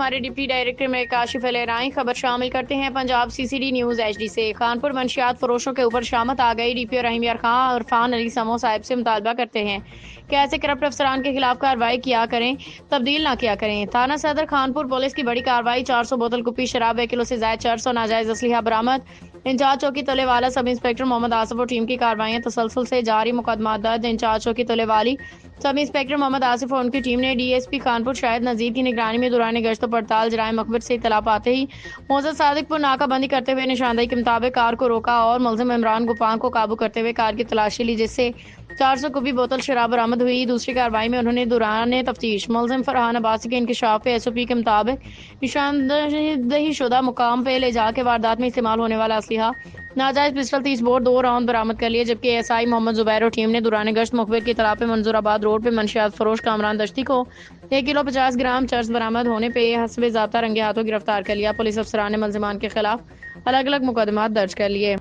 हमारे deputy director में काशिफ अलराई। खबर शामिल करते हैं पंजाब सीसीडी न्यूज़ एचडी से। कानपुर मंशियात फरोशों के ऊपर शामत आ गई। डीपीओ रहीम यार खां और इरफान अली समो साहिब से मुतालबा करते हैं कि ऐसे करप्ट अफसरान के खिलाफ कार्रवाई किया करें, तब्दील ना किया करें। थाना सदर खानपुर पुलिस की बड़ी कार्रवाई। 400 बोतल कुपी शराब, 1 किलो से ज्यादा चर्स और नाजायज असलिहा बरामद। इंचार्ज चौकी तलेवाला सब इंस्पेक्टर मोहम्मद आसिफ और टीम की कार्रवाइयां तसलसल से जारी। मुकदमा दर्ज। इंचार्ज चौकी तलेवाली सब इंस्पेक्टर मोहम्मद आसिफ और उनकी टीम ने डीएसपी कानपुर शाहिद नजीर की निगरानी में दौरान गश्त पड़ताल जराए मकबर से इतला पाते ही मोहम्मद सादिकपुर नाकाबंदी करते हुए निशानदेही के मुताबिक कार को रोका और मुलजिम इमरान गुफान को काबू करते हुए कार की तलाशी ली, जिससे 400 कुबी बोतल शराब बरामद हुई। दूसरी कार्रवाई में उन्होंने दौरान तफ्तीश मुलजिम फरहान अब्बासी के इंकशाफ पे एसओपी के मुताबिक निशानदेही शुदा मुकाम पे ले जाके वारदात में इस्तेमाल होने वाला असलिहा नाजायज पिस्टल 30 बोर 2 राउंड बरामद कर लिए। जबकि एसआई मोहम्मद जुबैर और टीम ने दौरान गश्त मुखबिर की तलाश पे मंजूराबाद रोड पे मंशियात फरोश कामरान दश्ती को 1 किलो 50 ग्राम चर्स बरामद होने पे हस्बे ज़ाब्ता रंगे हाथों गिरफ्तार कर लिया। पुलिस अफसरान ने मुलजिमान के खिलाफ अलग अलग मुकदमा दर्ज कर लिए।